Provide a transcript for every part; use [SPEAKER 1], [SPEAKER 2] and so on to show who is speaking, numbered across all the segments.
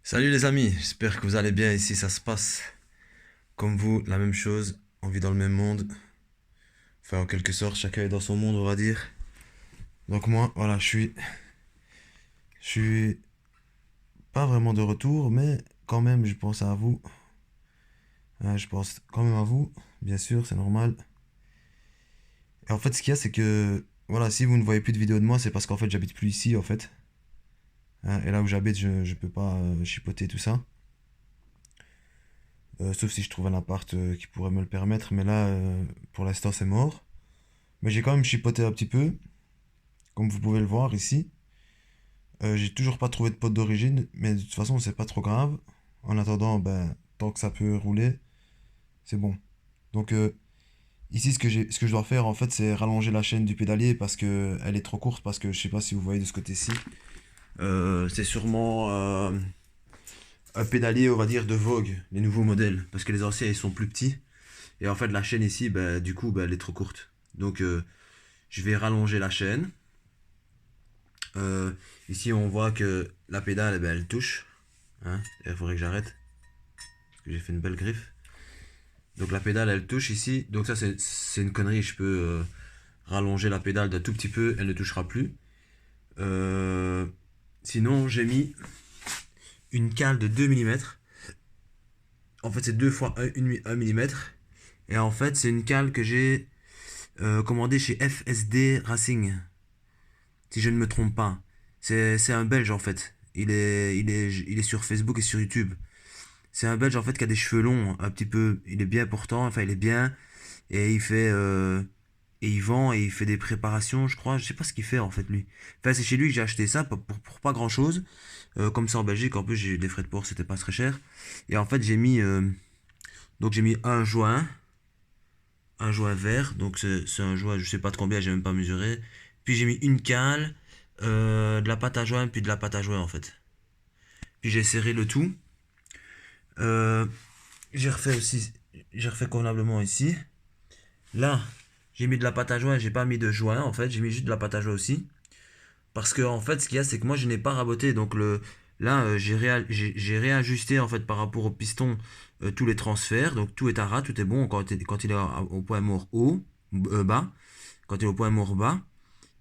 [SPEAKER 1] Salut les amis, j'espère que vous allez bien ici, ça se passe comme vous, la même chose, on vit dans le même monde, enfin en quelque sorte, chacun est dans son monde on va dire. Donc moi, voilà, je suis pas vraiment de retour, mais quand même je pense à vous. Je pense quand même à vous, bien sûr, c'est normal. Et en fait ce qu'il y a c'est que, voilà, si vous ne voyez plus de vidéos de moi, c'est parce qu'en fait j'habite plus ici en fait. Et là où j'habite, je peux pas chipoter tout ça. Sauf si je trouve un appart qui pourrait me le permettre, mais là, pour l'instant c'est mort. Mais j'ai quand même chipoté un petit peu, comme vous pouvez le voir ici. J'ai toujours pas trouvé de pote d'origine, mais de toute façon, c'est pas trop grave. En attendant, ben, tant que ça peut rouler, c'est bon. Donc, ici, ce que je dois faire, en fait, c'est rallonger la chaîne du pédalier parce que elle est trop courte. Parce que je sais pas si vous voyez de ce côté-ci. C'est sûrement un pédalier, on va dire, de Vogue, les nouveaux modèles. Parce que les anciens, ils sont plus petits. Et en fait, la chaîne ici, ben, du coup, ben, elle est trop courte. Donc, je vais rallonger la chaîne. Euh, Ici, on voit que la pédale, eh ben, elle touche. Hein, il faudrait que j'arrête, parce que j'ai fait une belle griffe. Donc la pédale, elle touche ici. Donc ça, c'est une connerie. Je peux rallonger la pédale d'un tout petit peu, elle ne touchera plus. Euh, Sinon, j'ai mis une cale de 2 mm. En fait, c'est 2 fois 1 mm. Et en fait, c'est une cale que j'ai commandée chez FSD Racing, si je ne me trompe pas. C'est un Belge en fait. Il est sur Facebook et sur YouTube. C'est un Belge en fait qui a des cheveux longs, un petit peu. Il est bien portant, enfin il est bien. Et il fait. Et il vend et il fait des préparations, je crois. Je sais pas ce qu'il fait en fait lui. Enfin, c'est chez lui que j'ai acheté ça pour pas grand chose. Comme ça en Belgique, en plus j'ai eu des frais de port, c'était pas très cher. Et en fait, j'ai mis. Donc j'ai mis un joint vert. Donc c'est un joint, je sais pas de combien, j'ai même pas mesuré. Puis j'ai mis une cale, de la pâte à joint, puis de la pâte à jouer en fait. Puis j'ai serré le tout. Euh, j'ai refait aussi, j'ai refait convenablement ici. Là, j'ai mis de la pâte à joint, j'ai pas mis de joint en fait, j'ai mis juste de la pâte à joint aussi. Parce que en fait, ce qu'il y a, c'est que moi je n'ai pas raboté. Donc là, j'ai réajusté en fait par rapport au piston tous les transferts. Donc tout est à ras, tout est bon quand il est au point mort haut, bas. Quand il est au point mort bas.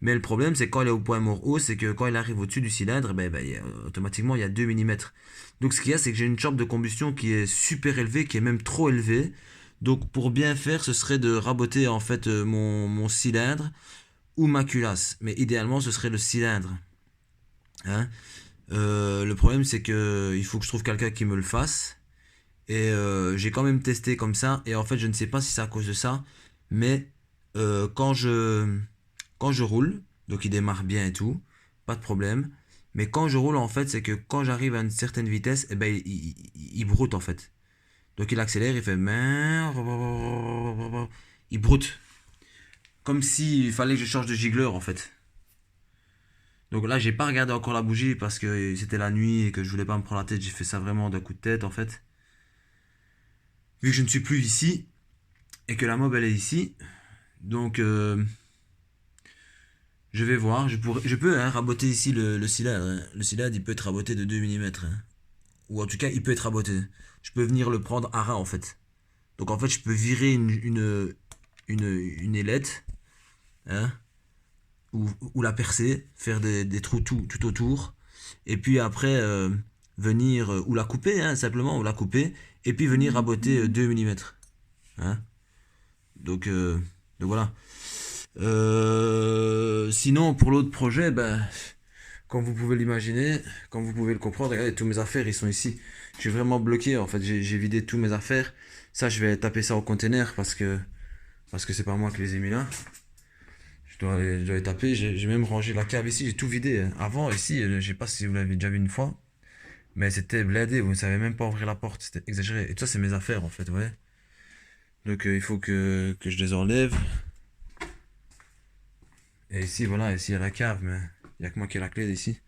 [SPEAKER 1] Mais le problème, c'est que quand il est au point mort haut, c'est que quand il arrive au-dessus du cylindre, automatiquement, il y a 2 mm. Donc ce qu'il y a, c'est que j'ai une chambre de combustion qui est super élevée, qui est même trop élevée. Donc pour bien faire, ce serait de raboter en fait mon cylindre ou ma culasse. Mais idéalement, ce serait le cylindre. Hein. Le problème, c'est que il faut que je trouve quelqu'un qui me le fasse. Et j'ai quand même testé comme ça. Et en fait, je ne sais pas si c'est à cause de ça. Mais euh, quand je, quand je roule, donc il démarre bien et tout, pas de problème. Mais quand je roule, en fait, c'est que quand j'arrive à une certaine vitesse, eh ben, il broute en fait. Donc il accélère, il fait. Il broute. Comme s'il fallait que je change de gigler en fait. Donc là, j'ai pas regardé encore la bougie parce que c'était la nuit et que je voulais pas me prendre la tête. J'ai fait ça vraiment d'un coup de tête en fait. Vu que je ne suis plus ici et que la mob elle est ici, donc je vais voir. Je peux hein, raboter ici le cylindre. Hein. Le cylindre il peut être raboté de 2 mm. Hein. Ou en tout cas, il peut être raboté. Je peux venir le prendre à ras en fait. Donc en fait, je peux virer une ailette hein, ou la percer, faire des trous tout autour. Et puis après, venir, ou la couper, hein, simplement, ou la couper, et puis venir raboter 2 mm. Hein. Donc, euh, donc voilà. Sinon, pour l'autre projet, ben, comme vous pouvez l'imaginer, comme vous pouvez le comprendre, regardez, tous mes affaires, ils sont ici. Je suis vraiment bloqué, en fait, j'ai vidé tous mes affaires. Ça, je vais taper ça au container parce que c'est pas moi qui les ai mis là. Je dois les taper. J'ai même rangé la cave ici, j'ai tout vidé. Hein. Avant, ici, je sais pas si vous l'avez déjà vu une fois, mais c'était blindé, vous ne savez même pas ouvrir la porte, c'était exagéré. Et tout ça, c'est mes affaires en fait, ouais. Donc il faut que je les enlève. Et ici, voilà, ici il y a la cave, mais il n'y a que moi qui ai la clé d'ici.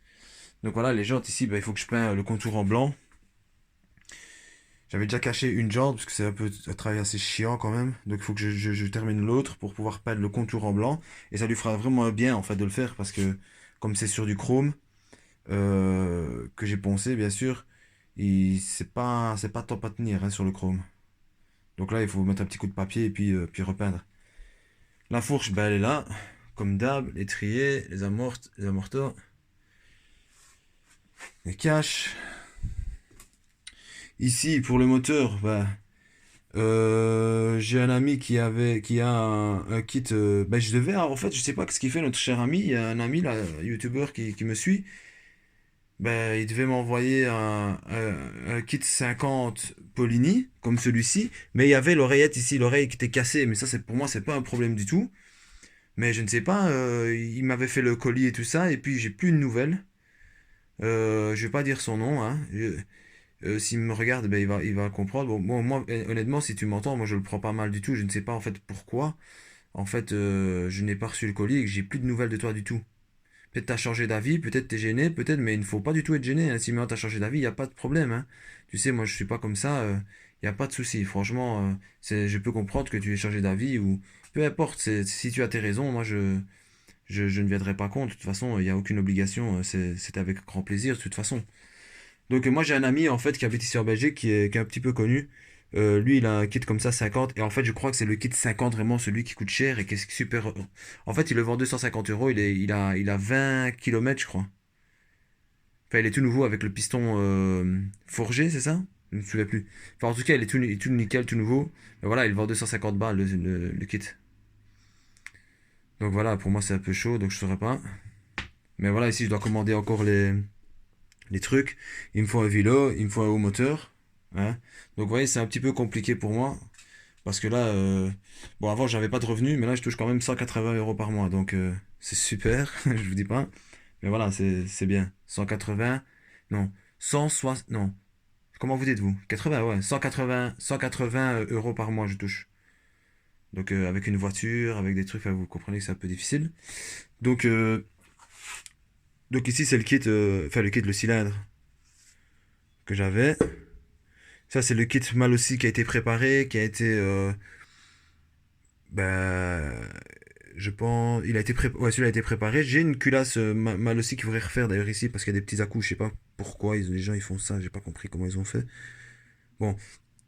[SPEAKER 1] Donc voilà, les jantes ici, bah, il faut que je peins le contour en blanc. J'avais déjà caché une jante, parce que c'est un peu un travail assez chiant quand même. Donc il faut que je termine l'autre pour pouvoir peindre le contour en blanc. Et ça lui fera vraiment bien en fait de le faire, parce que comme c'est sur du chrome, que j'ai poncé bien sûr, c'est pas top à tenir hein, sur le chrome. Donc là, il faut mettre un petit coup de papier et puis repeindre. La fourche, ben, elle est là, comme d'hab, l'étrier, les amorteurs, les caches. Ici, pour le moteur, ben, j'ai un ami qui a un kit. Ben, je devais, en fait, je sais pas ce qu'il fait, notre cher ami. Il y a un ami, là, youtubeur qui me suit. Ben, il devait m'envoyer un kit 50 Polini, comme celui-ci. Mais il y avait l'oreillette ici, l'oreille qui était cassée. Mais ça, c'est pour moi, c'est pas un problème du tout. Mais je ne sais pas, il m'avait fait le colis et tout ça, et puis j'ai plus de nouvelles. Je vais pas dire son nom, hein. S'il me regarde, ben, il va comprendre. Bon, moi, honnêtement, si tu m'entends, moi je le prends pas mal du tout. Je ne sais pas en fait pourquoi. En fait, je n'ai pas reçu le colis et que j'ai plus de nouvelles de toi du tout. Peut-être t'as changé d'avis, peut-être t'es gêné, peut-être, mais il ne faut pas du tout être gêné, hein. Si maintenant t'as changé d'avis, il n'y a pas de problème, hein. Tu sais, moi je suis pas comme ça, il n'y a pas de souci. Franchement, je peux comprendre que tu aies changé d'avis ou peu importe, si tu as tes raisons, moi je ne viendrai pas contre. De toute façon, il n'y a aucune obligation, c'est avec grand plaisir de toute façon. Donc moi j'ai un ami en fait qui habite ici en Belgique qui est un petit peu connu. Lui il a un kit comme ça 50 et en fait je crois que c'est le kit 50 vraiment celui qui coûte cher et qui est super. En fait il le vend 250 euros, il a 20 kilomètres je crois. Enfin il est tout nouveau avec le piston forgé c'est ça? Je ne me souviens plus. Enfin en tout cas il est tout nickel, tout nouveau. Mais voilà il vend 250 balles le kit. Donc voilà pour moi c'est un peu chaud donc je saurais pas. Mais voilà ici je dois commander encore les trucs. Il me faut un vélo, il me faut un haut moteur. Hein. Donc vous voyez, c'est un petit peu compliqué pour moi. Parce que là, bon, avant, j'avais pas de revenus, mais là, je touche quand même 180 euros par mois. Donc, c'est super, je vous dis pas. Mais voilà, c'est bien. 180, non, 160, non. Comment vous dites-vous? 80, ouais, 180 euros par mois, je touche. Donc, avec une voiture, avec des trucs, enfin, vous comprenez que c'est un peu difficile. Donc, donc ici, c'est le kit, enfin, le kit, le cylindre que j'avais. Ça, c'est le kit mal aussi qui a été préparé, qui a été. Bah, je pense. Il a été ouais, celui-là a été préparé. J'ai une culasse mal aussi qu'il faudrait refaire d'ailleurs ici parce qu'il y a des petits à-coups. Je sais pas pourquoi les gens ils font ça. J'ai pas compris comment ils ont fait. Bon,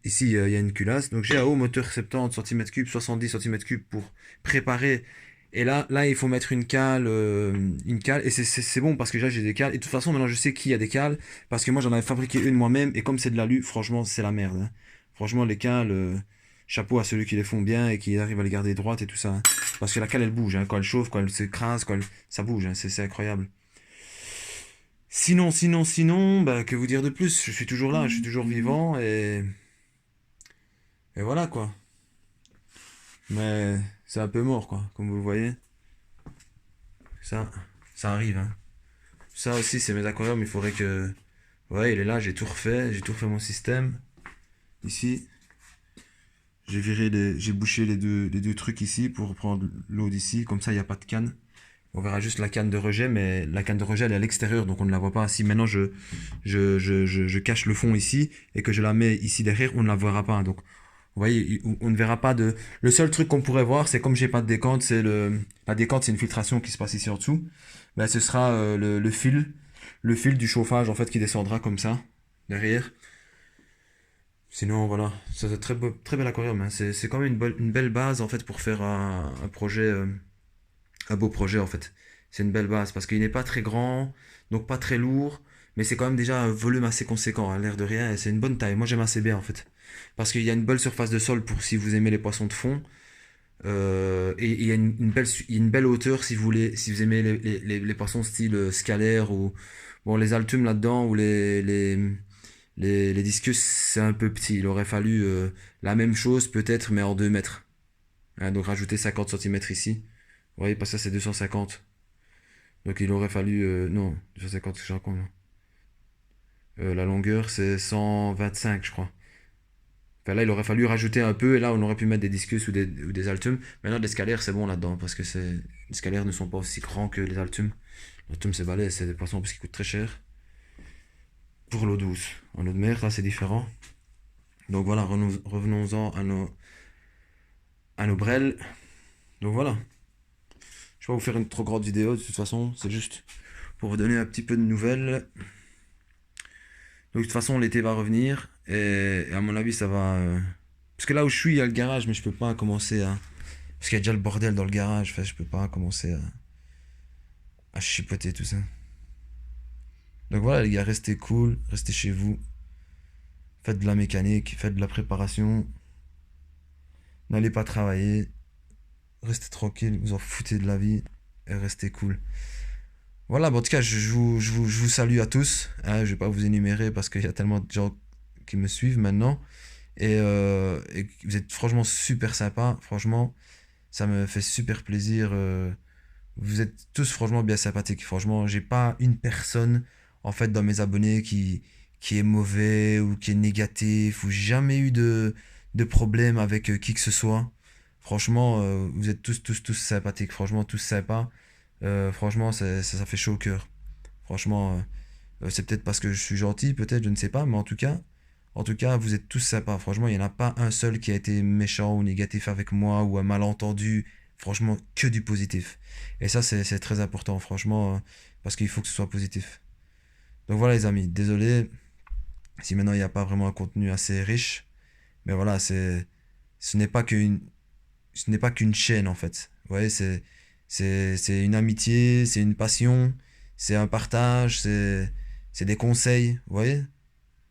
[SPEAKER 1] ici il y a une culasse. Donc j'ai un haut moteur 70 cm3, 70 cm3 pour préparer. Et là, il faut mettre une cale. Une cale. Et c'est bon parce que déjà j'ai des cales. Et de toute façon, maintenant je sais qui a des cales. Parce que moi j'en avais fabriqué une moi-même. Et comme c'est de l'alu, franchement, c'est la merde. Hein. Franchement, les cales. Chapeau à celui qui les font bien et qui arrive à les garder droites et tout ça. Hein. Parce que la cale elle bouge. Hein. Quand elle chauffe, quand elle s'écrase, ça bouge. Hein. C'est incroyable. Sinon, bah, que vous dire de plus? Je suis toujours là, je suis toujours vivant et voilà quoi. Mais c'est un peu mort quoi, comme vous le voyez. Ça, ça arrive. Hein. Ça aussi, c'est mes aquariums. Il faudrait que. Ouais, il est là, j'ai tout refait mon système. Ici, j'ai bouché les deux trucs ici pour prendre l'eau d'ici. Comme ça, il n'y a pas de canne. On verra juste la canne de rejet, mais la canne de rejet elle est à l'extérieur, donc on ne la voit pas. Si maintenant je cache le fond ici et que je la mets ici derrière, on ne la verra pas. Donc, vous voyez, on ne verra pas de. Le seul truc qu'on pourrait voir, c'est comme j'ai pas de décante, la décante, c'est une filtration qui se passe ici en dessous. Ben, ce sera le fil du chauffage en fait qui descendra comme ça derrière. Sinon, voilà, c'est un très bel aquarium. Hein. C'est quand même une belle base en fait pour faire un projet. Un beau projet en fait. C'est une belle base parce qu'il n'est pas très grand, donc pas très lourd, mais c'est quand même déjà un volume assez conséquent, à l'air de rien, et c'est une bonne taille. Moi j'aime assez bien en fait. Parce qu'il y a une belle surface de sol pour si vous aimez les poissons de fond, et il y a une belle hauteur si vous voulez, si vous aimez les poissons style scalaire ou bon les altumes là-dedans ou les discus c'est un peu petit. Il aurait fallu la même chose peut-être mais en 2 mètres. Hein, donc rajouter 50 centimètres ici. Vous voyez, parce que ça c'est 250. Donc il aurait fallu. Non, 250, je raconte. La longueur c'est 125, je crois. Enfin là, il aurait fallu rajouter un peu, et là on aurait pu mettre des discus ou des altumes. Maintenant, les scalaires c'est bon là-dedans, parce que les scalaires ne sont pas aussi grands que les altumes. L'altume c'est balai, c'est des poissons parce qu'ils coûtent très cher. Pour l'eau douce. En eau de mer, là c'est différent. Donc voilà, revenons-en à nos brels. Donc voilà. Je vais pas vous faire une trop grande vidéo de toute façon, c'est juste pour vous donner un petit peu de nouvelles. Donc de toute façon, l'été va revenir et à mon avis, ça va. Parce que là où je suis, il y a le garage, mais je peux pas commencer à. Parce qu'il y a déjà le bordel dans le garage, enfin, je peux pas commencer à chipoter tout ça. Donc voilà, les gars, restez cool, restez chez vous, faites de la mécanique, faites de la préparation, n'allez pas travailler, restez tranquille, vous en foutez de la vie et restez cool. Voilà, bon, en tout cas, je vous salue à tous. Hein, je vais pas vous énumérer parce qu'il y a tellement de gens qui me suivent maintenant. Et vous êtes franchement super sympa. Franchement, ça me fait super plaisir. Vous êtes tous franchement bien sympathiques. Franchement, j'ai pas une personne en fait dans mes abonnés qui est mauvais ou qui est négatif ou jamais eu de problème avec qui que ce soit. Franchement, vous êtes tous sympathiques. Franchement, tous sympas. Franchement, ça fait chaud au cœur. Franchement, c'est peut-être parce que je suis gentil, peut-être, je ne sais pas, mais en tout cas, vous êtes tous sympas. Franchement, il n'y en a pas un seul qui a été méchant ou négatif avec moi ou un malentendu. Franchement, que du positif. Et ça, c'est très important, franchement, parce qu'il faut que ce soit positif. Donc voilà, les amis, désolé si maintenant il n'y a pas vraiment un contenu assez riche, mais voilà, ce n'est pas qu'une, ce n'est pas qu'une chaîne en fait. Vous voyez, c'est une amitié, c'est une passion, c'est un partage, c'est des conseils. Vous voyez,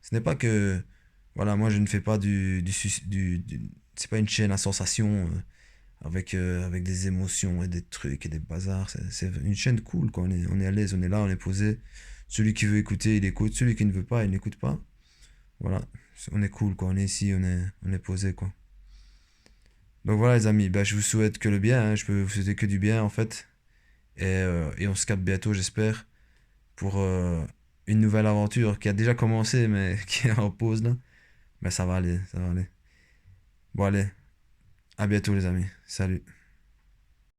[SPEAKER 1] ce n'est pas que, voilà, moi je ne fais pas c'est pas une chaîne à sensation avec des émotions et des trucs et des bazars. C'est une chaîne cool, quoi. On est à l'aise, on est là, on est posé. Celui qui veut écouter, il écoute. Celui qui ne veut pas, il n'écoute pas. Voilà, on est cool, quoi. On est ici, on est posé, quoi. Donc voilà, les amis, bah, je vous souhaite que le bien. Hein. Je peux vous souhaiter que du bien, en fait. Et on se capte bientôt, j'espère, pour une nouvelle aventure qui a déjà commencé, mais qui est en pause, là. Mais ça va aller, ça va aller. Bon, allez, à bientôt, les amis. Salut.